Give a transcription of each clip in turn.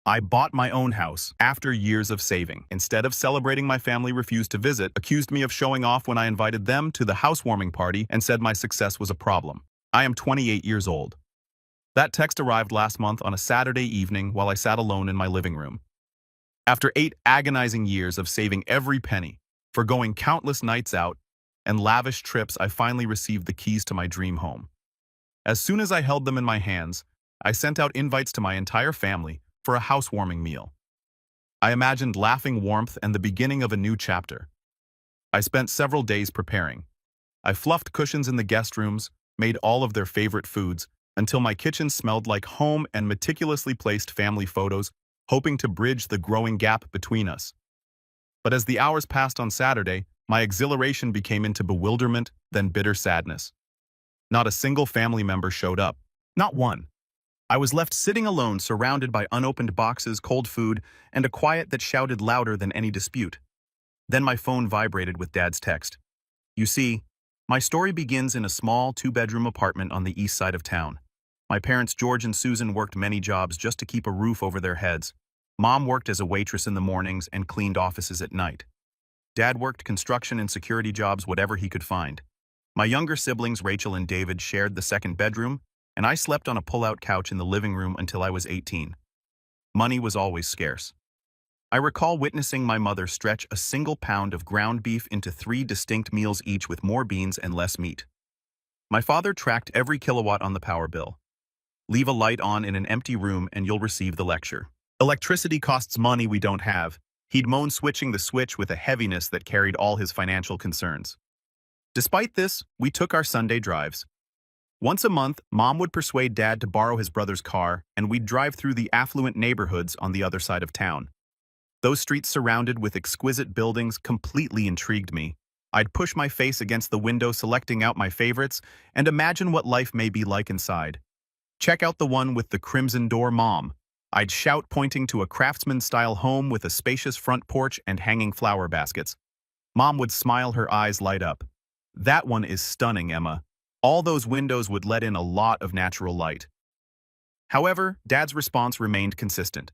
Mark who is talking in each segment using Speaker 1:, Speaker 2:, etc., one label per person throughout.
Speaker 1: I bought my own house after years of saving. Instead of celebrating, my family refused to visit, accused me of showing off when I invited them to the housewarming party, and said my success was a problem. I am 28 years old. That text arrived last month on a Saturday evening while I sat alone in my living room. After 8 agonizing years of saving every penny, forgoing countless nights out, and lavish trips, I finally received the keys to my dream home. As soon as I held them in my hands, I sent out invites to my entire family for a housewarming meal. I imagined laughing warmth and the beginning of a new chapter. I spent several days preparing. I fluffed cushions in the guest rooms, made all of their favorite foods, until my kitchen smelled like home, and meticulously placed family photos, hoping to bridge the growing gap between us. But as the hours passed on Saturday, my exhilaration became into bewilderment, then bitter sadness. Not a single family member showed up. Not one. I was left sitting alone, surrounded by unopened boxes, cold food, and a quiet that shouted louder than any dispute. Then my phone vibrated with Dad's text. You see, my story begins in a small 2-bedroom apartment on the east side of town. My parents, George and Susan, worked many jobs just to keep a roof over their heads. Mom worked as a waitress in the mornings and cleaned offices at night. Dad worked construction and security jobs, whatever he could find. My younger siblings, Rachel and David, shared the second bedroom, and I slept on a pull-out couch in the living room until I was 18. Money was always scarce. I recall witnessing my mother stretch a single pound of ground beef into 3 distinct meals, each with more beans and less meat. My father tracked every kilowatt on the power bill. Leave a light on in an empty room and you'll receive the lecture. Electricity costs money we don't have. He'd moan, switching the switch with a heaviness that carried all his financial concerns. Despite this, we took our Sunday drives. Once a month, Mom would persuade Dad to borrow his brother's car, and we'd drive through the affluent neighborhoods on the other side of town. Those streets surrounded with exquisite buildings completely intrigued me. I'd push my face against the window, selecting out my favorites, and imagine what life may be like inside. Check out the one with the crimson door, Mom. I'd shout, pointing to a craftsman-style home with a spacious front porch and hanging flower baskets. Mom would smile, her eyes light up. That one is stunning, Emma. All those windows would let in a lot of natural light. However, Dad's response remained consistent.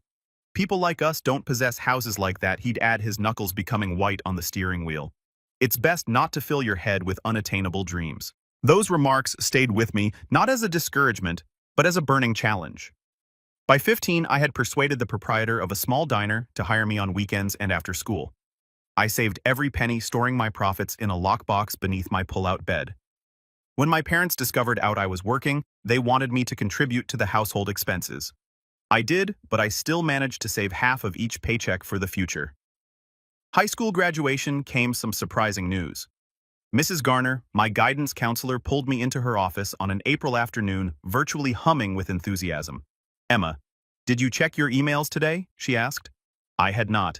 Speaker 1: People like us don't possess houses like that, he'd add, his knuckles becoming white on the steering wheel. It's best not to fill your head with unattainable dreams. Those remarks stayed with me, not as a discouragement, but as a burning challenge. By 15, I had persuaded the proprietor of a small diner to hire me on weekends and after school. I saved every penny, storing my profits in a lockbox beneath my pull-out bed. When my parents discovered out I was working, they wanted me to contribute to the household expenses. I did, but I still managed to save half of each paycheck for the future. High school graduation came some surprising news. Mrs. Garner, my guidance counselor, pulled me into her office on an April afternoon, virtually humming with enthusiasm. Emma, did you check your emails today? She asked. I had not.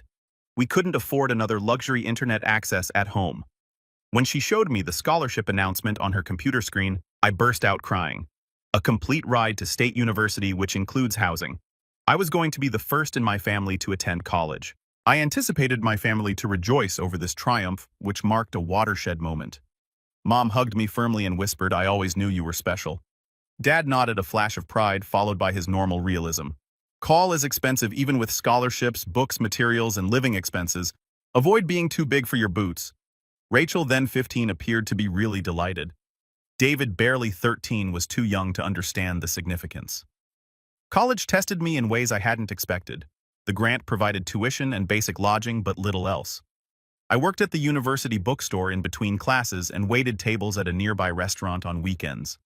Speaker 1: We couldn't afford another luxury internet access at home. When she showed me the scholarship announcement on her computer screen, I burst out crying. A complete ride to State University, which includes housing. I was going to be the first in my family to attend college. I anticipated my family to rejoice over this triumph, which marked a watershed moment. Mom hugged me firmly and whispered, I always knew you were special. Dad nodded, a flash of pride followed by his normal realism. Call is expensive even with scholarships, books, materials, and living expenses. Avoid being too big for your boots. Rachel, then 15, appeared to be really delighted. David, barely 13, was too young to understand the significance. College tested me in ways I hadn't expected. The grant provided tuition and basic lodging, but little else. I worked at the university bookstore in between classes and waited tables at a nearby restaurant on weekends.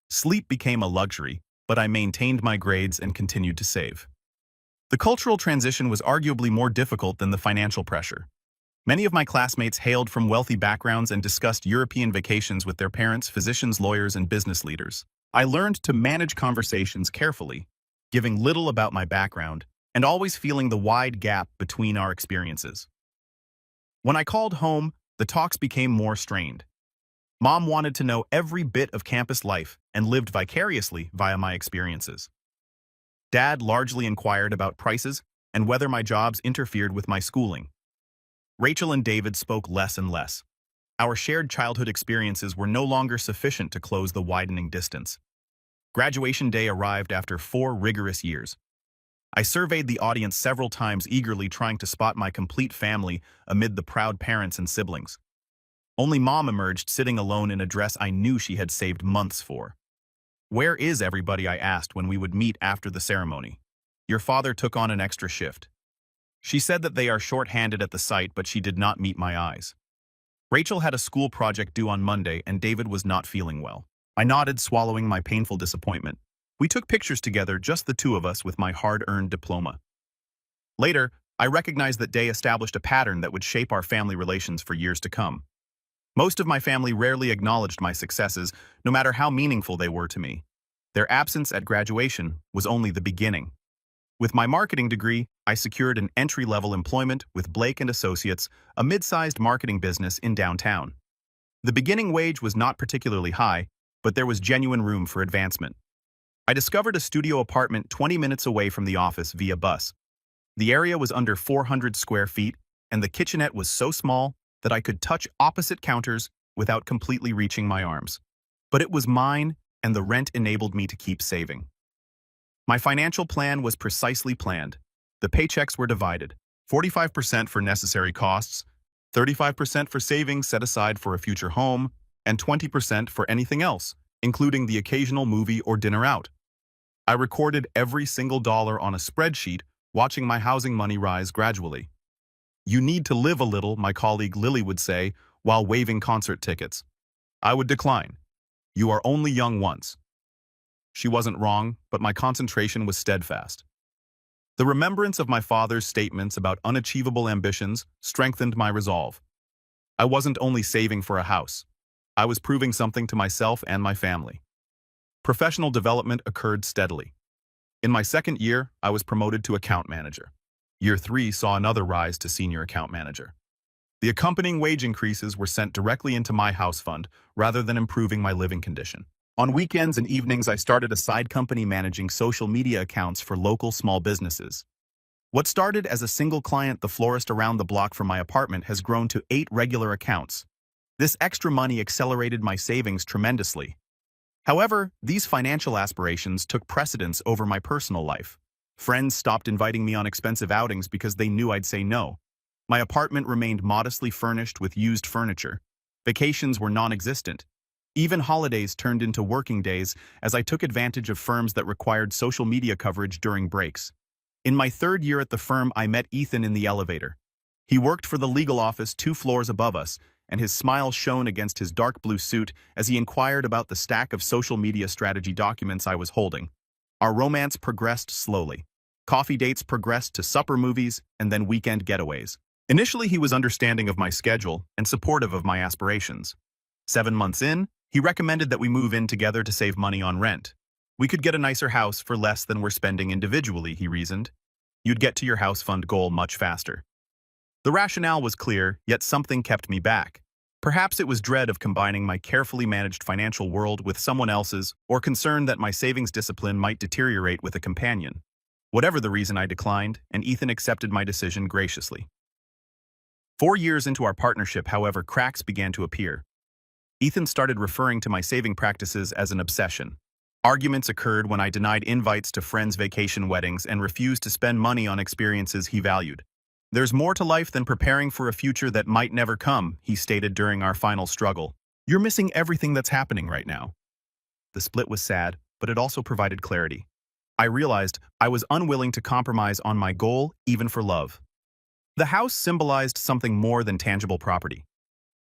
Speaker 1: Sleep became a luxury, but I maintained my grades and continued to save. The cultural transition was arguably more difficult than the financial pressure. Many of my classmates hailed from wealthy backgrounds and discussed European vacations with their parents, physicians, lawyers, and business leaders. I learned to manage conversations carefully, giving little about my background, and always feeling the wide gap between our experiences. When I called home, the talks became more strained. Mom wanted to know every bit of campus life and lived vicariously via my experiences. Dad largely inquired about prices and whether my jobs interfered with my schooling. Rachel and David spoke less and less. Our shared childhood experiences were no longer sufficient to close the widening distance. Graduation day arrived after 4 rigorous years. I surveyed the audience several times, eagerly trying to spot my complete family amid the proud parents and siblings. Only Mom emerged, sitting alone in a dress I knew she had saved months for. "Where is everybody?" I asked when we would meet after the ceremony. "Your father took on an extra shift." She said that they are short-handed at the site, but she did not meet my eyes. Rachel had a school project due on Monday, and David was not feeling well. I nodded, swallowing my painful disappointment. We took pictures together, just the two of us, with my hard-earned diploma. Later, I recognized that day established a pattern that would shape our family relations for years to come. Most of my family rarely acknowledged my successes, no matter how meaningful they were to me. Their absence at graduation was only the beginning. With my marketing degree, I secured an entry-level employment with Blake & Associates, a mid-sized marketing business in downtown. The beginning wage was not particularly high, but there was genuine room for advancement. I discovered a studio apartment 20 minutes away from the office via bus. The area was under 400 square feet, and the kitchenette was so small that I could touch opposite counters without completely reaching my arms. But it was mine, and the rent enabled me to keep saving. My financial plan was precisely planned. The paychecks were divided: 45% for necessary costs, 35% for savings set aside for a future home, and 20% for anything else, including the occasional movie or dinner out. I recorded every single dollar on a spreadsheet, watching my housing money rise gradually. "You need to live a little," my colleague Lily would say, while waiving concert tickets. I would decline. "You are only young once." She wasn't wrong, but my concentration was steadfast. The remembrance of my father's statements about unachievable ambitions strengthened my resolve. I wasn't only saving for a house. I was proving something to myself and my family. Professional development occurred steadily. In my second year, I was promoted to account manager. Year 3 saw another rise to senior account manager. The accompanying wage increases were sent directly into my house fund, rather than improving my living condition. On weekends and evenings, I started a side company managing social media accounts for local small businesses. What started as a single client, the florist around the block from my apartment, has grown to 8 regular accounts. This extra money accelerated my savings tremendously. However, these financial aspirations took precedence over my personal life. Friends stopped inviting me on expensive outings because they knew I'd say no. My apartment remained modestly furnished with used furniture. Vacations were non-existent. Even holidays turned into working days as I took advantage of firms that required social media coverage during breaks. In my third year at the firm, I met Ethan in the elevator. He worked for the legal office 2 floors above us, and his smile shone against his dark blue suit as he inquired about the stack of social media strategy documents I was holding. Our romance progressed slowly. Coffee dates progressed to supper movies and then weekend getaways. Initially, he was understanding of my schedule and supportive of my aspirations. 7 months in, he recommended that we move in together to save money on rent. We could get a nicer house for less than we're spending individually, he reasoned. You'd get to your house fund goal much faster. The rationale was clear, yet something kept me back. Perhaps it was dread of combining my carefully managed financial world with someone else's, or concern that my savings discipline might deteriorate with a companion. Whatever the reason, I declined, and Ethan accepted my decision graciously. 4 years into our partnership, however, cracks began to appear. Ethan started referring to my saving practices as an obsession. Arguments occurred when I denied invites to friends' vacation weddings and refused to spend money on experiences he valued. "There's more to life than preparing for a future that might never come," he stated during our final struggle. "You're missing everything that's happening right now." The split was sad, but it also provided clarity. I realized I was unwilling to compromise on my goal, even for love. The house symbolized something more than tangible property.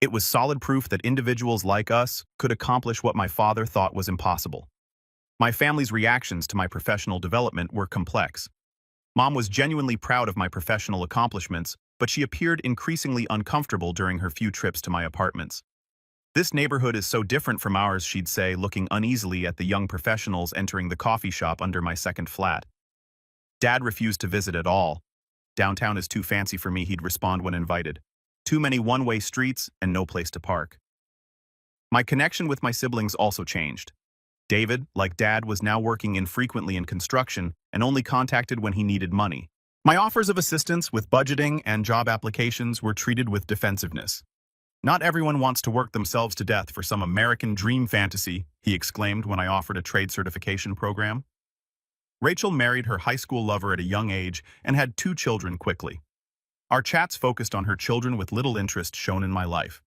Speaker 1: It was solid proof that individuals like us could accomplish what my father thought was impossible. My family's reactions to my professional development were complex. Mom was genuinely proud of my professional accomplishments, but she appeared increasingly uncomfortable during her few trips to my apartments. "This neighborhood is so different from ours," she'd say, looking uneasily at the young professionals entering the coffee shop under my second flat. Dad refused to visit at all. "Downtown is too fancy for me," he'd respond when invited. "Too many one-way streets and no place to park." My connection with my siblings also changed. David, like Dad, was now working infrequently in construction and only contacted when he needed money. My offers of assistance with budgeting and job applications were treated with defensiveness. "Not everyone wants to work themselves to death for some American dream fantasy," he exclaimed when I offered a trade certification program. Rachel married her high school lover at a young age and had 2 children quickly. Our chats focused on her children with little interest shown in my life.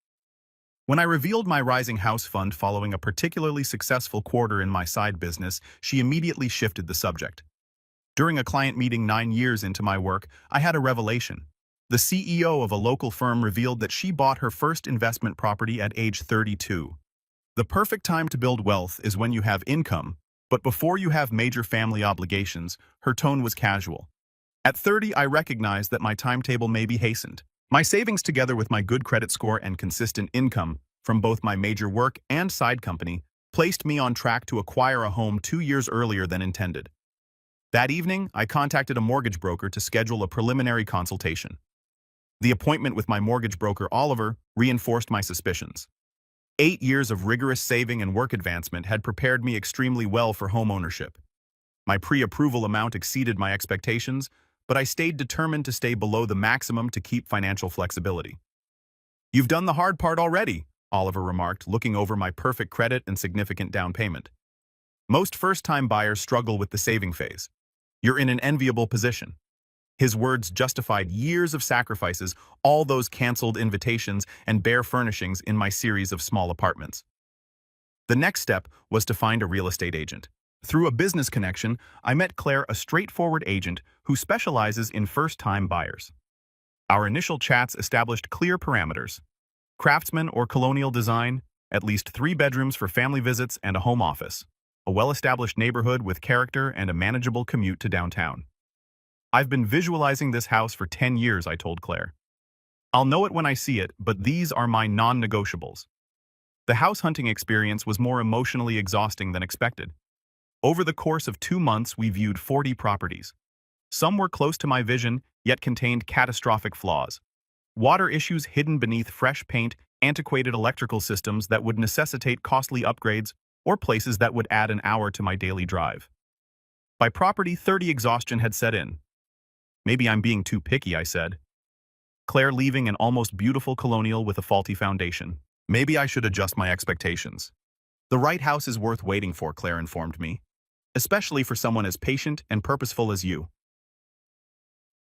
Speaker 1: When I revealed my rising house fund following a particularly successful quarter in my side business, she immediately shifted the subject. During a client meeting 9 years into my work, I had a revelation. The CEO of a local firm revealed that she bought her first investment property at age 32. The perfect time to build wealth is when you have income, but before you have major family obligations. Her tone was casual. At 30, I recognized that my timetable may be hastened. My savings, together with my good credit score and consistent income from both my major work and side company, placed me on track to acquire a home 2 years earlier than intended. That evening, I contacted a mortgage broker to schedule a preliminary consultation. The appointment with my mortgage broker, Oliver, reinforced my suspicions. 8 years of rigorous saving and work advancement had prepared me extremely well for home ownership. My pre-approval amount exceeded my expectations, but I stayed determined to stay below the maximum to keep financial flexibility. "You've done the hard part already," Oliver remarked, looking over my perfect credit and significant down payment. "Most first-time buyers struggle with the saving phase. You're in an enviable position." His words justified years of sacrifices, all those canceled invitations and bare furnishings in my series of small apartments. The next step was to find a real estate agent. Through a business connection, I met Claire, a straightforward agent who specializes in first-time buyers. Our initial chats established clear parameters: craftsman or colonial design, at least 3 bedrooms for family visits and a home office, a well-established neighborhood with character and a manageable commute to downtown. "I've been visualizing this house for 10 years, I told Claire. "I'll know it when I see it, but these are my non-negotiables." The house hunting experience was more emotionally exhausting than expected. Over the course of 2 months, we viewed 40 properties. Some were close to my vision, yet contained catastrophic flaws. Water issues hidden beneath fresh paint, antiquated electrical systems that would necessitate costly upgrades, or places that would add an hour to my daily drive. By property 30, exhaustion had set in. "Maybe I'm being too picky," I said. Claire leaving an almost beautiful colonial with a faulty foundation. "Maybe I should adjust my expectations." "The right house is worth waiting for," Claire informed me, "especially for someone as patient and purposeful as you."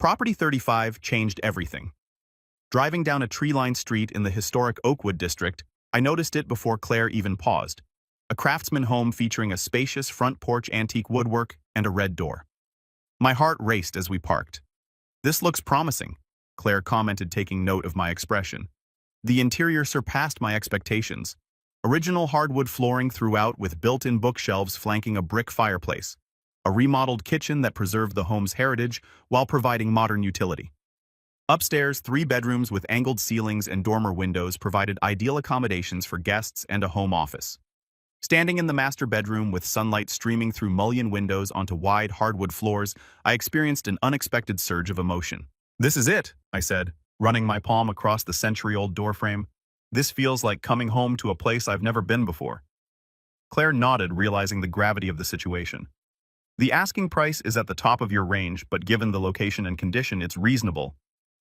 Speaker 1: Property 35 changed everything. Driving down a tree-lined street in the historic Oakwood district, I noticed it before Claire even paused. A craftsman home featuring a spacious front porch, antique woodwork, and a red door. My heart raced as we parked. "This looks promising," Claire commented, taking note of my expression. The interior surpassed my expectations. Original hardwood flooring throughout with built-in bookshelves flanking a brick fireplace. A remodeled kitchen that preserved the home's heritage while providing modern utility. Upstairs, 3 bedrooms with angled ceilings and dormer windows provided ideal accommodations for guests and a home office. Standing in the master bedroom with sunlight streaming through mullioned windows onto wide hardwood floors, I experienced an unexpected surge of emotion. "This is it," I said, running my palm across the century-old doorframe. "This feels like coming home to a place I've never been before." Claire nodded, realizing the gravity of the situation. "The asking price is at the top of your range, but given the location and condition, it's reasonable.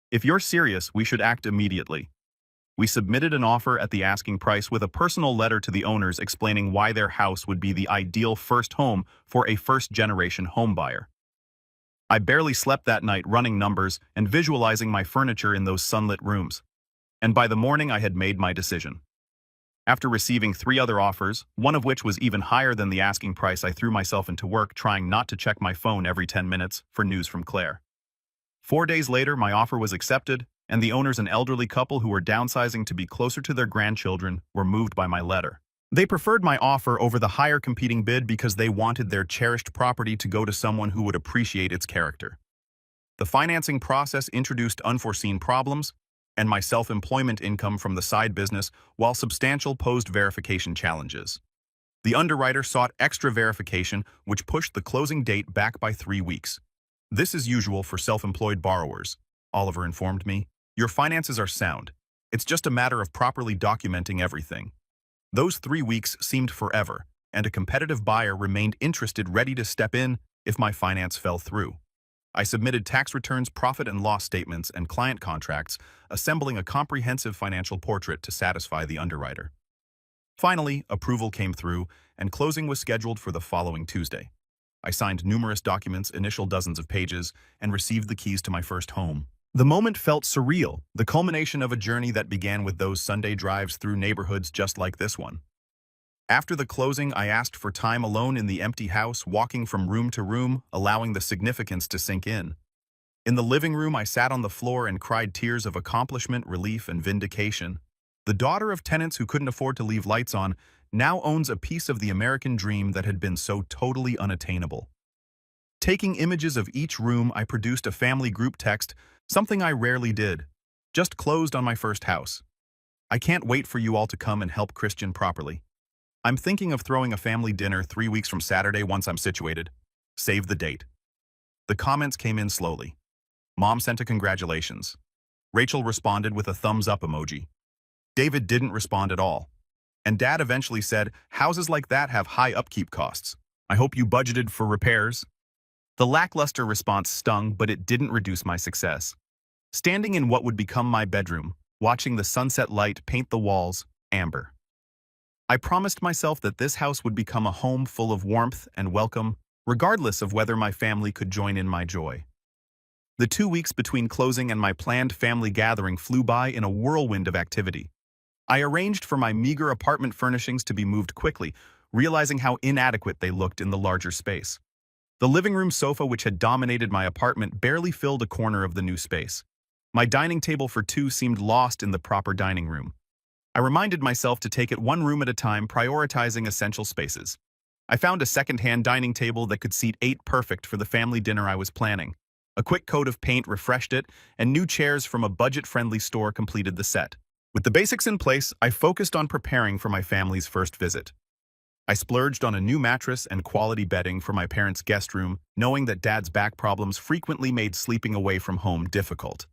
Speaker 1: If you're serious, we should act immediately." We submitted an offer at the asking price with a personal letter to the owners explaining why their house would be the ideal first home for a first-generation homebuyer. I barely slept that night, running numbers and visualizing my furniture in those sunlit rooms. And by the morning, I had made my decision. After receiving 3 other offers, one of which was even higher than the asking price, I threw myself into work, trying not to check my phone every 10 minutes for news from Claire. 4 days later, my offer was accepted, and the owners, an elderly couple who were downsizing to be closer to their grandchildren, were moved by my letter. They preferred my offer over the higher competing bid because they wanted their cherished property to go to someone who would appreciate its character. The financing process introduced unforeseen problems, and my self-employment income from the side business, while substantial, posed verification challenges. The underwriter sought extra verification, which pushed the closing date back by 3 weeks. "This is usual for self-employed borrowers," Oliver informed me. "Your finances are sound. It's just a matter of properly documenting everything." Those 3 weeks seemed forever, and a competitive buyer remained interested, ready to step in if my finance fell through. I submitted tax returns, profit and loss statements, and client contracts, assembling a comprehensive financial portrait to satisfy the underwriter. Finally, approval came through, and closing was scheduled for the following Tuesday. I signed numerous documents, initial dozens of pages, and received the keys to my first home. The moment felt surreal, the culmination of a journey that began with those Sunday drives through neighborhoods just like this one. After the closing, I asked for time alone in the empty house, walking from room to room, allowing the significance to sink in. In the living room, I sat on the floor and cried tears of accomplishment, relief, and vindication. The daughter of tenants who couldn't afford to leave lights on now owns a piece of the American dream that had been so totally unattainable. Taking images of each room, I produced a family group text, something I rarely did. Just closed on my first house. I can't wait for you all to come and help Christian properly. I'm thinking of throwing a family dinner 3 weeks from Saturday once I'm situated. Save the date. The comments came in slowly. Mom sent a congratulations. Rachel responded with a thumbs up emoji. David didn't respond at all. And Dad eventually said, houses like that have high upkeep costs. I hope you budgeted for repairs. The lackluster response stung, but it didn't reduce my success. Standing in what would become my bedroom, watching the sunset light paint the walls amber. I promised myself that this house would become a home full of warmth and welcome, regardless of whether my family could join in my joy. The 2 weeks between closing and my planned family gathering flew by in a whirlwind of activity. I arranged for my meager apartment furnishings to be moved quickly, realizing how inadequate they looked in the larger space. The living room sofa, which had dominated my apartment, barely filled a corner of the new space. My dining table for two seemed lost in the proper dining room. I reminded myself to take it one room at a time, prioritizing essential spaces. I found a second-hand dining table that could seat 8, perfect for the family dinner I was planning. A quick coat of paint refreshed it, and new chairs from a budget-friendly store completed the set. With the basics in place, I focused on preparing for my family's first visit. I splurged on a new mattress and quality bedding for my parents' guest room, knowing that Dad's back problems frequently made sleeping away from home difficult.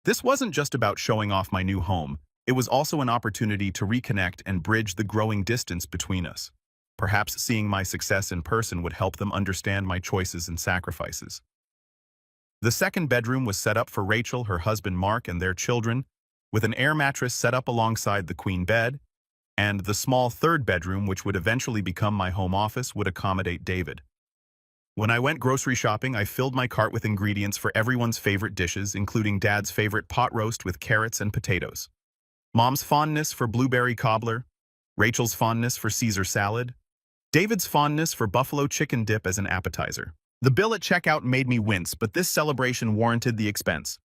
Speaker 1: This wasn't just about showing off my new home. It was also an opportunity to reconnect and bridge the growing distance between us. Perhaps seeing my success in person would help them understand my choices and sacrifices. The second bedroom was set up for Rachel, her husband Mark, and their children, with an air mattress set up alongside the queen bed, and the small third bedroom, which would eventually become my home office, would accommodate David. When I went grocery shopping, I filled my cart with ingredients for everyone's favorite dishes, including Dad's favorite pot roast with carrots and potatoes, Mom's fondness for blueberry cobbler, Rachel's fondness for Caesar salad, David's fondness for buffalo chicken dip as an appetizer. The bill at checkout made me wince, but this celebration warranted the expense.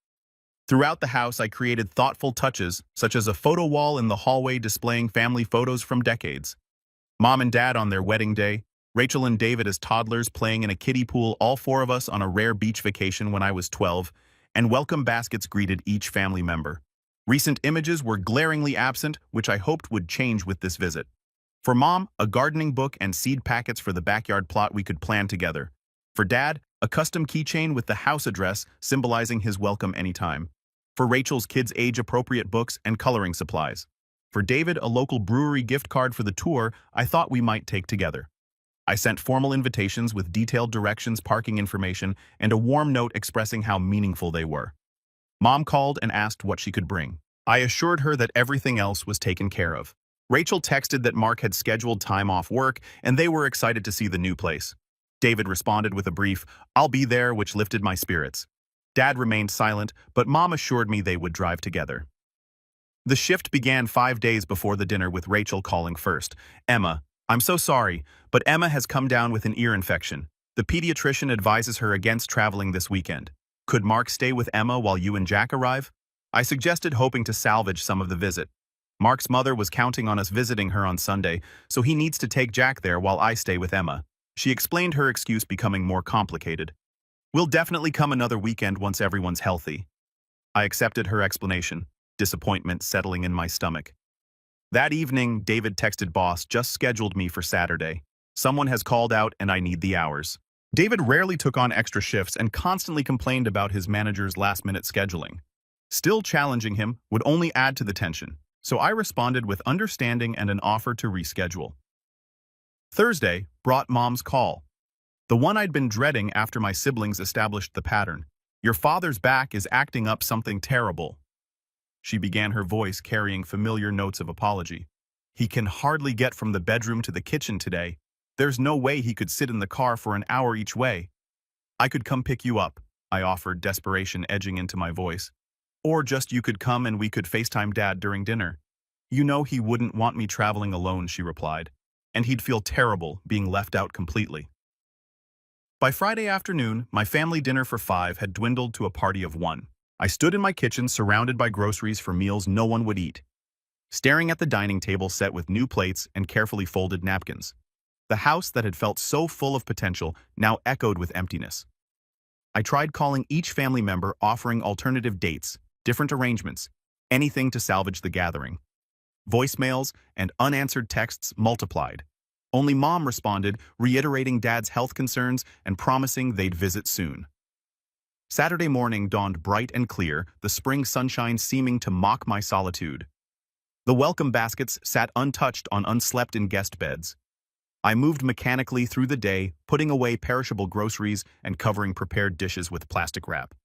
Speaker 1: Throughout the house, I created thoughtful touches, such as a photo wall in the hallway displaying family photos from decades. Mom and Dad on their wedding day, Rachel and David as toddlers playing in a kiddie pool, all 4 of us on a rare beach vacation when I was 12, and welcome baskets greeted each family member. Recent images were glaringly absent, which I hoped would change with this visit. For Mom, a gardening book and seed packets for the backyard plot we could plan together. For Dad, a custom keychain with the house address symbolizing his welcome anytime. For Rachel's kids' age-appropriate books and coloring supplies. For David, a local brewery gift card for the tour I thought we might take together. I sent formal invitations with detailed directions, parking information, and a warm note expressing how meaningful they were. Mom called and asked what she could bring. I assured her that everything else was taken care of. Rachel texted that Mark had scheduled time off work, and they were excited to see the new place. David responded with a brief, "I'll be there," which lifted my spirits. Dad remained silent, but Mom assured me they would drive together. The shift began 5 days before the dinner, with Rachel calling first. "Emma, I'm so sorry, but Emma has come down with an ear infection. The pediatrician advises her against traveling this weekend. Could Mark stay with Emma while you and Jack arrive?" I suggested, hoping to salvage some of the visit. Mark's mother was counting on us visiting her on Sunday, so he needs to take Jack there while I stay with Emma. She explained, her excuse becoming more complicated. "We'll definitely come another weekend once everyone's healthy." I accepted her explanation, disappointment settling in my stomach. That evening, David texted boss, "Just scheduled me for Saturday. Someone has called out and I need the hours." David rarely took on extra shifts and constantly complained about his manager's last-minute scheduling. Still challenging him would only add to the tension, so I responded with understanding and an offer to reschedule. Thursday brought Mom's call. The one I'd been dreading after my siblings established the pattern. "Your father's back is acting up something terrible." She began, her voice carrying familiar notes of apology. "He can hardly get from the bedroom to the kitchen today. There's no way he could sit in the car for an hour each way. I could come pick you up, I offered, desperation edging into my voice. Or just you could come and we could FaceTime Dad during dinner. You know he wouldn't want me traveling alone, she replied. And he'd feel terrible being left out completely. By Friday afternoon, my family dinner for 5 had dwindled to a party of 1. I stood in my kitchen surrounded by groceries for meals no one would eat, staring at the dining table set with new plates and carefully folded napkins. The house that had felt so full of potential now echoed with emptiness. I tried calling each family member, offering alternative dates, different arrangements, anything to salvage the gathering. Voicemails and unanswered texts multiplied. Only Mom responded, reiterating Dad's health concerns and promising they'd visit soon. Saturday morning dawned bright and clear, the spring sunshine seeming to mock my solitude. The welcome baskets sat untouched on unslept-in guest beds. I moved mechanically through the day, putting away perishable groceries and covering prepared dishes with plastic wrap.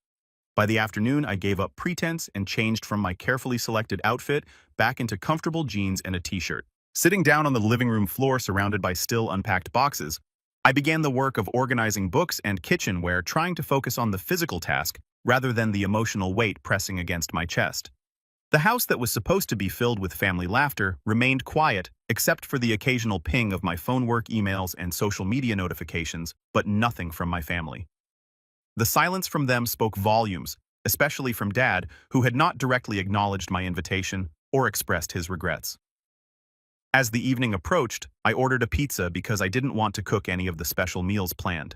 Speaker 1: By the afternoon, I gave up pretense and changed from my carefully selected outfit back into comfortable jeans and a t-shirt. Sitting down on the living room floor surrounded by still unpacked boxes, I began the work of organizing books and kitchenware, trying to focus on the physical task rather than the emotional weight pressing against my chest. The house that was supposed to be filled with family laughter remained quiet, except for the occasional ping of my phone work emails and social media notifications, but nothing from my family. The silence from them spoke volumes, especially from Dad, who had not directly acknowledged my invitation or expressed his regrets. As the evening approached, I ordered a pizza because I didn't want to cook any of the special meals planned.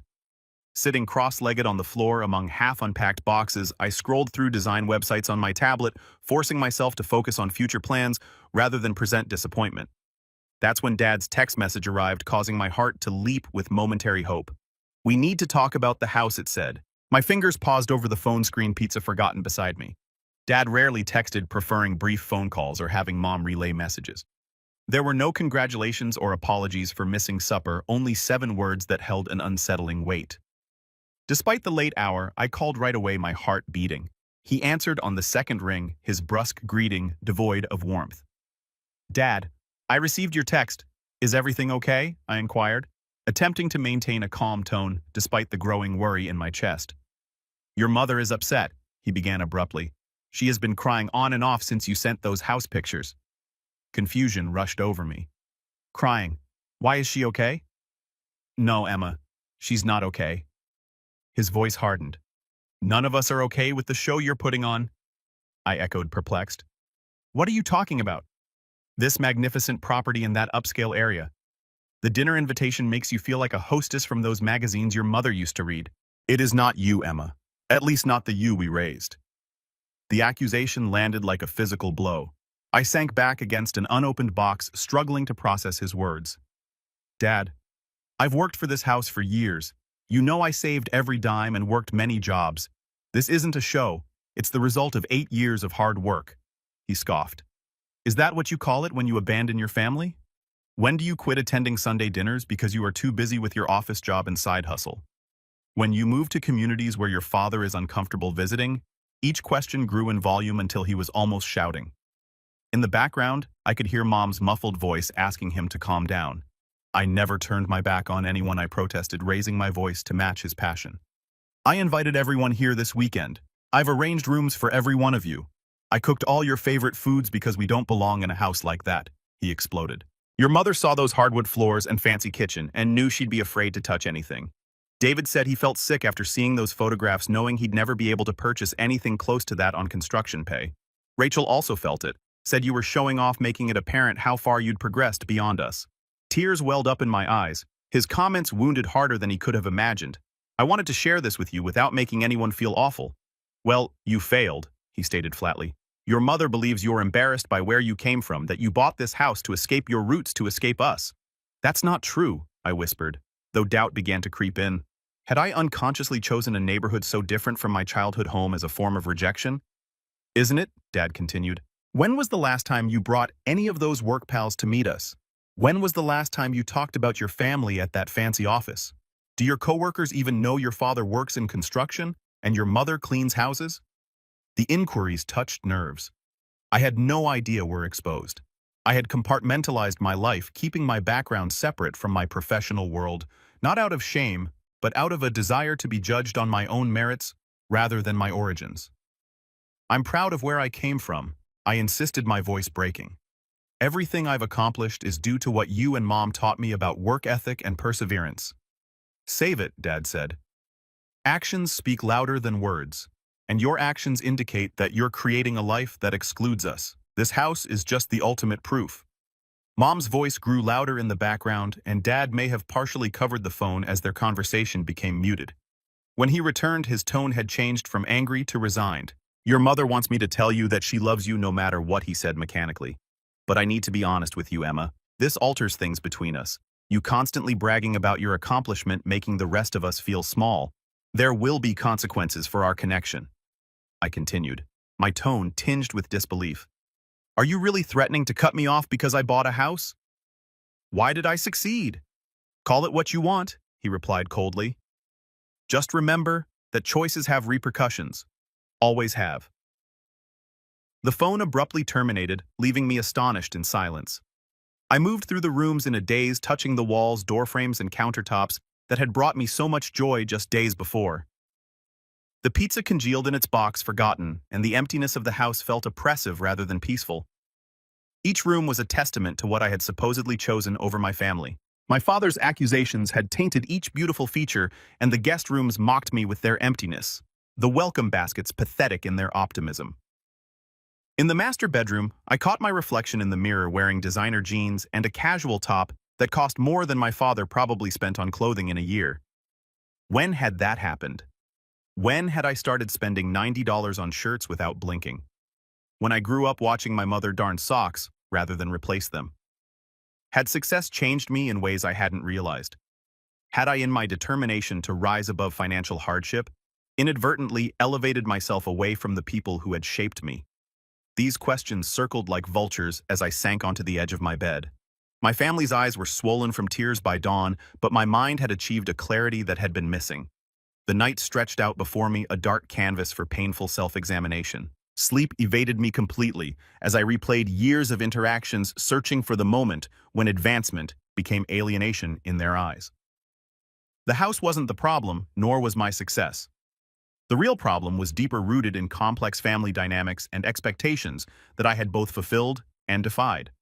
Speaker 1: Sitting cross-legged on the floor among half-unpacked boxes, I scrolled through design websites on my tablet, forcing myself to focus on future plans rather than present disappointment. That's when Dad's text message arrived, causing my heart to leap with momentary hope. "We need to talk about the house," it said. My fingers paused over the phone screen, pizza forgotten beside me. Dad rarely texted, preferring brief phone calls or having Mom relay messages. There were no congratulations or apologies for missing supper, only 7 words that held an unsettling weight. Despite the late hour, I called right away, my heart beating. He answered on the second ring, his brusque greeting devoid of warmth. "Dad, I received your text. Is everything okay?" I inquired, attempting to maintain a calm tone despite the growing worry in my chest. "Your mother is upset," he began abruptly. "She has been crying on and off since you sent those house pictures." Confusion rushed over me. "Crying? Why, is she okay?" "No, Emma, she's not okay." His voice hardened. "None of us are okay with the show you're putting on," I echoed, perplexed. "What are you talking about?" "This magnificent property in that upscale area. The dinner invitation makes you feel like a hostess from those magazines your mother used to read." "It is not you, Emma. At least not the you we raised." The accusation landed like a physical blow. I sank back against an unopened box, struggling to process his words. "Dad, I've worked for this house for years. You know I saved every dime and worked many jobs. This isn't a show. It's the result of 8 years of hard work." He scoffed. "Is that what you call it when you abandon your family? When do you quit attending Sunday dinners because you are too busy with your office job and side hustle? When you move to communities where your father is uncomfortable visiting?" Each question grew in volume until he was almost shouting. In the background, I could hear Mom's muffled voice asking him to calm down. I never turned my back on anyone, I protested, raising my voice to match his passion. "I invited everyone here this weekend. I've arranged rooms for every one of you. I cooked all your favorite foods because we don't belong in a house like that," he exploded. "Your mother saw those hardwood floors and fancy kitchen and knew she'd be afraid to touch anything. David said he felt sick after seeing those photographs, knowing he'd never be able to purchase anything close to that on construction pay. Rachel also felt it, said you were showing off, making it apparent how far you'd progressed beyond us." Tears welled up in my eyes. His comments wounded harder than he could have imagined. "I wanted to share this with you without making anyone feel awful." "Well, you failed," he stated flatly. "Your mother believes you're embarrassed by where you came from, that you bought this house to escape your roots, to escape us." "That's not true," I whispered, though doubt began to creep in. Had I unconsciously chosen a neighborhood so different from my childhood home as a form of rejection? "Isn't it?" Dad continued. "When was the last time you brought any of those work pals to meet us? When was the last time you talked about your family at that fancy office? Do your coworkers even know your father works in construction and your mother cleans houses?" The inquiries touched nerves. I had no idea we're exposed. I had compartmentalized my life, keeping my background separate from my professional world, not out of shame, but out of a desire to be judged on my own merits rather than my origins. I'm proud of where I came from, I insisted, my voice breaking. Everything I've accomplished is due to what you and Mom taught me about work ethic and perseverance. Save it, Dad said. Actions speak louder than words, and your actions indicate that you're creating a life that excludes us. This house is just the ultimate proof. Mom's voice grew louder in the background, and Dad may have partially covered the phone as their conversation became muted. When he returned, his tone had changed from angry to resigned. Your mother wants me to tell you that she loves you no matter what, he said mechanically. But I need to be honest with you, Emma. This alters things between us. You constantly bragging about your accomplishment, making the rest of us feel small. There will be consequences for our connection. I continued, my tone tinged with disbelief. Are you really threatening to cut me off because I bought a house? Why did I succeed? Call it what you want, he replied coldly. Just remember that choices have repercussions. Always have. The phone abruptly terminated, leaving me astonished in silence. I moved through the rooms in a daze, touching the walls, doorframes, and countertops that had brought me so much joy just days before. The pizza congealed in its box, forgotten, and the emptiness of the house felt oppressive rather than peaceful. Each room was a testament to what I had supposedly chosen over my family. My father's accusations had tainted each beautiful feature, and the guest rooms mocked me with their emptiness, the welcome baskets pathetic in their optimism. In the master bedroom, I caught my reflection in the mirror wearing designer jeans and a casual top that cost more than my father probably spent on clothing in a year. When had that happened? When had I started spending $90 on shirts without blinking? When I grew up watching my mother darn socks rather than replace them. Had success changed me in ways I hadn't realized? Had I, in my determination to rise above financial hardship, inadvertently elevated myself away from the people who had shaped me? These questions circled like vultures as I sank onto the edge of my bed. My family's eyes were swollen from tears by dawn, but my mind had achieved a clarity that had been missing. The night stretched out before me, a dark canvas for painful self-examination. Sleep evaded me completely as I replayed years of interactions, searching for the moment when advancement became alienation in their eyes. The house wasn't the problem, nor was my success. The real problem was deeper rooted in complex family dynamics and expectations that I had both fulfilled and defied.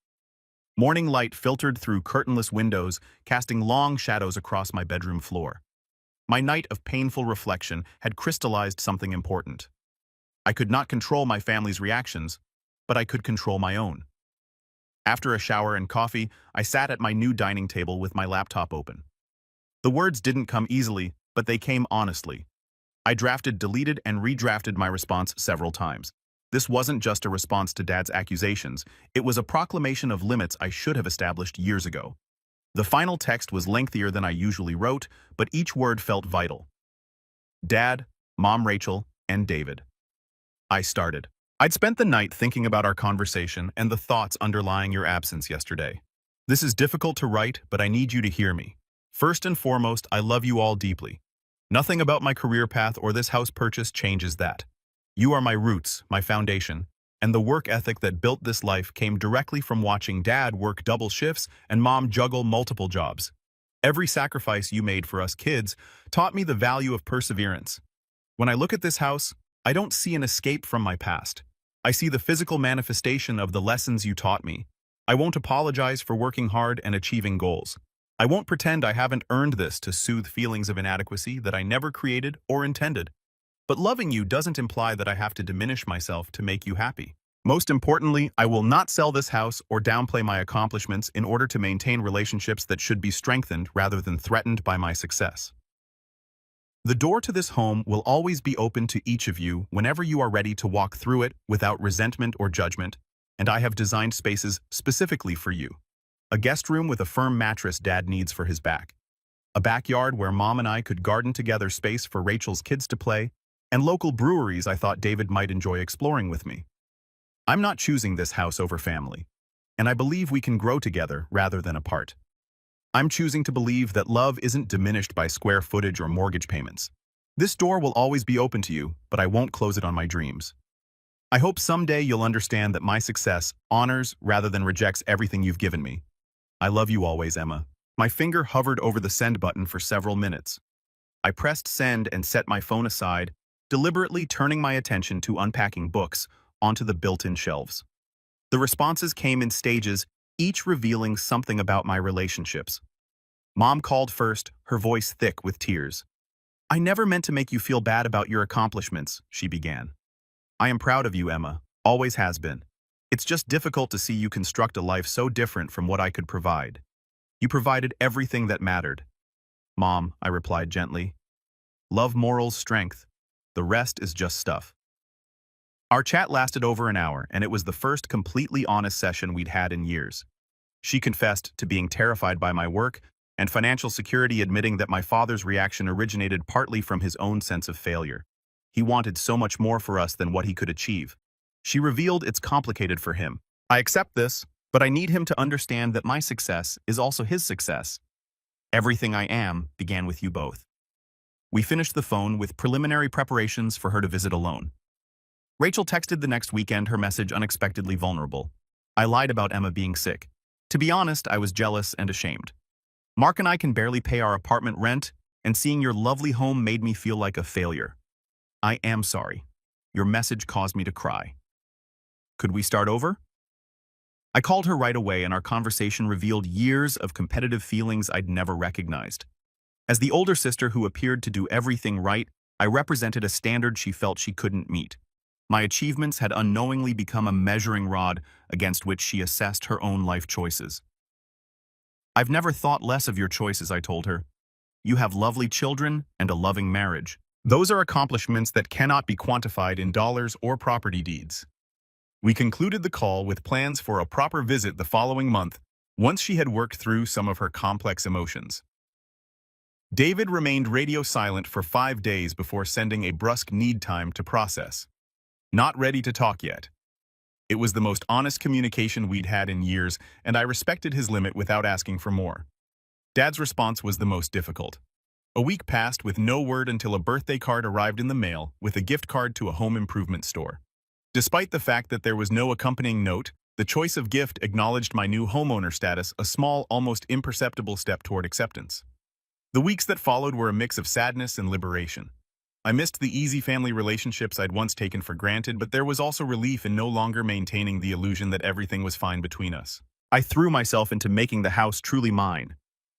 Speaker 1: Morning light filtered through curtainless windows, casting long shadows across my bedroom floor. My night of painful reflection had crystallized something important. I could not control my family's reactions, but I could control my own. After a shower and coffee, I sat at my new dining table with my laptop open. The words didn't come easily, but they came honestly. I drafted, deleted, and redrafted my response several times. This wasn't just a response to Dad's accusations, it was a proclamation of limits I should have established years ago. The final text was lengthier than I usually wrote, but each word felt vital. Dad, Mom Rachel, and David. I started. I'd spent the night thinking about our conversation and the thoughts underlying your absence yesterday. This is difficult to write, but I need you to hear me. First and foremost, I love you all deeply. Nothing about my career path or this house purchase changes that. You are my roots, my foundation, and the work ethic that built this life came directly from watching Dad work double shifts and Mom juggle multiple jobs. Every sacrifice you made for us kids taught me the value of perseverance. When I look at this house, I don't see an escape from my past. I see the physical manifestation of the lessons you taught me. I won't apologize for working hard and achieving goals. I won't pretend I haven't earned this to soothe feelings of inadequacy that I never created or intended. But loving you doesn't imply that I have to diminish myself to make you happy. Most importantly, I will not sell this house or downplay my accomplishments in order to maintain relationships that should be strengthened rather than threatened by my success. The door to this home will always be open to each of you whenever you are ready to walk through it without resentment or judgment, and I have designed spaces specifically for you. A guest room with a firm mattress Dad needs for his back. A backyard where Mom and I could garden together, space for Rachel's kids to play, and local breweries I thought David might enjoy exploring with me. I'm not choosing this house over family, and I believe we can grow together rather than apart. I'm choosing to believe that love isn't diminished by square footage or mortgage payments. This door will always be open to you, but I won't close it on my dreams. I hope someday you'll understand that my success honors rather than rejects everything you've given me. I love you always, Emma. My finger hovered over the send button for several minutes. I pressed send and set my phone aside, deliberately turning my attention to unpacking books onto the built-in shelves. The responses came in stages, each revealing something about my relationships. Mom called first, her voice thick with tears. "I never meant to make you feel bad about your accomplishments," she began. "I am proud of you, Emma, always has been. It's just difficult to see you construct a life so different from what I could provide. You provided everything that mattered." "Mom," I replied gently. "Love, morals, strength. The rest is just stuff." Our chat lasted over an hour, and it was the first completely honest session we'd had in years. She confessed to being terrified by my work and financial security, admitting that my father's reaction originated partly from his own sense of failure. He wanted so much more for us than what he could achieve. She revealed it's complicated for him. "I accept this, but I need him to understand that my success is also his success. Everything I am began with you both." We finished the phone with preliminary preparations for her to visit alone. Rachel texted the next weekend, her message unexpectedly vulnerable. "I lied about Emma being sick. To be honest, I was jealous and ashamed. Mark and I can barely pay our apartment rent, and seeing your lovely home made me feel like a failure. I am sorry. Your message caused me to cry. Could we start over?" I called her right away, and our conversation revealed years of competitive feelings I'd never recognized. As the older sister who appeared to do everything right, I represented a standard she felt she couldn't meet. My achievements had unknowingly become a measuring rod against which she assessed her own life choices. "I've never thought less of your choices," I told her. "You have lovely children and a loving marriage. Those are accomplishments that cannot be quantified in dollars or property deeds." We concluded the call with plans for a proper visit the following month, once she had worked through some of her complex emotions. David remained radio silent for 5 days before sending a brusque need time to process. "Not ready to talk yet." It was the most honest communication we'd had in years, and I respected his limit without asking for more. Dad's response was the most difficult. A week passed with no word until a birthday card arrived in the mail with a gift card to a home improvement store. Despite the fact that there was no accompanying note, the choice of gift acknowledged my new homeowner status, a small, almost imperceptible step toward acceptance. The weeks that followed were a mix of sadness and liberation. I missed the easy family relationships I'd once taken for granted, but there was also relief in no longer maintaining the illusion that everything was fine between us. I threw myself into making the house truly mine.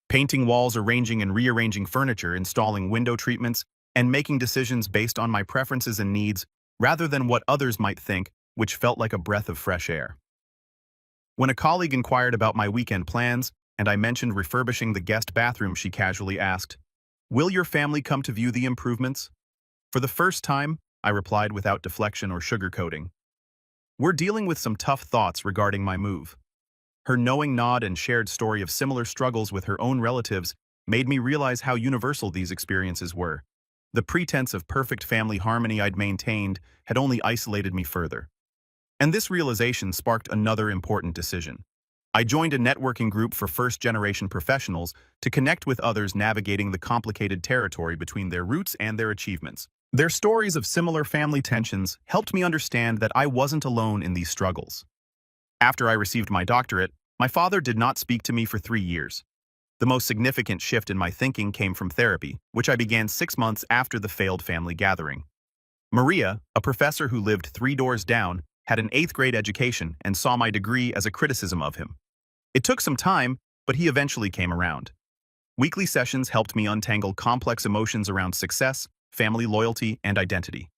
Speaker 1: Painting walls, arranging and rearranging furniture, installing window treatments, and making decisions based on my preferences and needs, rather than what others might think, which felt like a breath of fresh air. When a colleague inquired about my weekend plans, and I mentioned refurbishing the guest bathroom, she casually asked, "Will your family come to view the improvements?" For the first time, I replied without deflection or sugarcoating. "We're dealing with some tough thoughts regarding my move." Her knowing nod and shared story of similar struggles with her own relatives made me realize how universal these experiences were. The pretense of perfect family harmony I'd maintained had only isolated me further. And this realization sparked another important decision. I joined a networking group for first-generation professionals to connect with others navigating the complicated territory between their roots and their achievements. Their stories of similar family tensions helped me understand that I wasn't alone in these struggles. After I received my doctorate, my father did not speak to me for 3 years. The most significant shift in my thinking came from therapy, which I began 6 months after the failed family gathering. Maria, a professor who lived 3 doors down, had an 8th grade education and saw my degree as a criticism of him. It took some time, but he eventually came around. Weekly sessions helped me untangle complex emotions around success, family loyalty, and identity.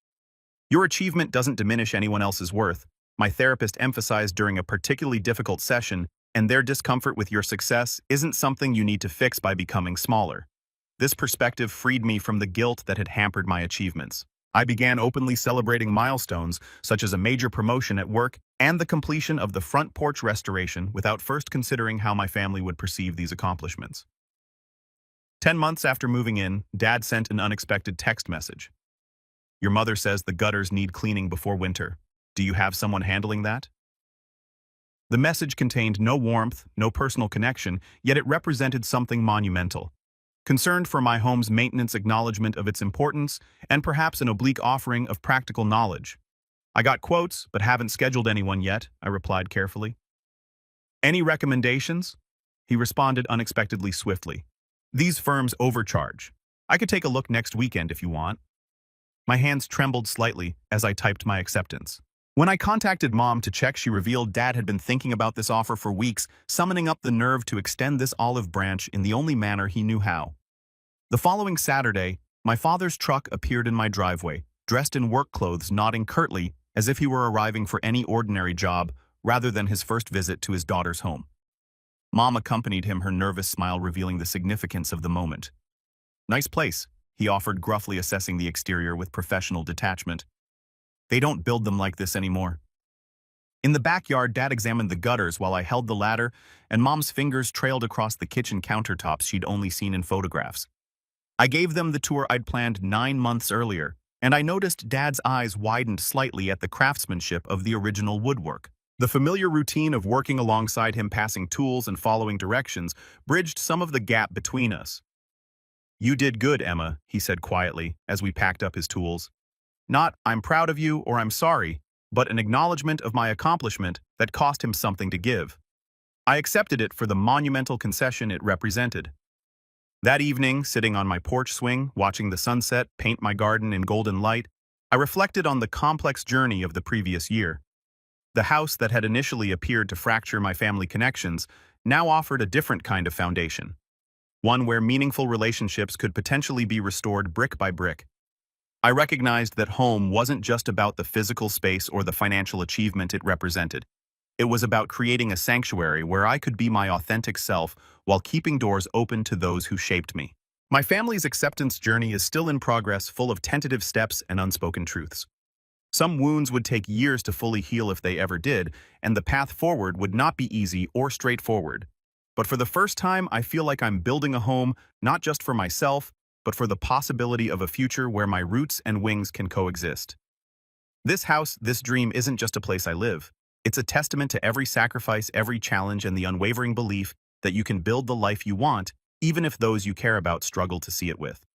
Speaker 1: "Your achievement doesn't diminish anyone else's worth," my therapist emphasized during a particularly difficult session, "and their discomfort with your success isn't something you need to fix by becoming smaller." This perspective freed me from the guilt that had hampered my achievements. I began openly celebrating milestones, such as a major promotion at work and the completion of the front porch restoration, without first considering how my family would perceive these accomplishments. 10 months after moving in, Dad sent an unexpected text message. "Your mother says the gutters need cleaning before winter. Do you have someone handling that?" The message contained no warmth, no personal connection, yet it represented something monumental. Concerned for my home's maintenance, acknowledgement of its importance, and perhaps an oblique offering of practical knowledge. I got quotes, but haven't scheduled anyone yet, I replied carefully. Any recommendations? He responded unexpectedly swiftly. These firms overcharge. I could take a look next weekend if you want. My hands trembled slightly as I typed my acceptance. When I contacted Mom to check, she revealed Dad had been thinking about this offer for weeks, summoning up the nerve to extend this olive branch in the only manner he knew how. The following Saturday, my father's truck appeared in my driveway, dressed in work clothes, nodding curtly as if he were arriving for any ordinary job rather than his first visit to his daughter's home. Mom accompanied him, her nervous smile revealing the significance of the moment. Nice place, he offered, gruffly assessing the exterior with professional detachment. They don't build them like this anymore. In the backyard, Dad examined the gutters while I held the ladder, and Mom's fingers trailed across the kitchen countertops she'd only seen in photographs. I gave them the tour I'd planned 9 months earlier, and I noticed Dad's eyes widened slightly at the craftsmanship of the original woodwork. The familiar routine of working alongside him, passing tools and following directions, bridged some of the gap between us. You did good, Emma, he said quietly as we packed up his tools. Not, I'm proud of you or I'm sorry, but an acknowledgement of my accomplishment that cost him something to give. I accepted it for the monumental concession it represented. That evening, sitting on my porch swing, watching the sunset paint my garden in golden light, I reflected on the complex journey of the previous year. The house that had initially appeared to fracture my family connections now offered a different kind of foundation, one where meaningful relationships could potentially be restored brick by brick. I recognized that home wasn't just about the physical space or the financial achievement it represented. It was about creating a sanctuary where I could be my authentic self while keeping doors open to those who shaped me. My family's acceptance journey is still in progress, full of tentative steps and unspoken truths. Some wounds would take years to fully heal if they ever did, and the path forward would not be easy or straightforward. But for the first time, I feel like I'm building a home, not just for myself, but for the possibility of a future where my roots and wings can coexist. This house, this dream, isn't just a place I live. It's a testament to every sacrifice, every challenge, and the unwavering belief that you can build the life you want, even if those you care about struggle to see it with.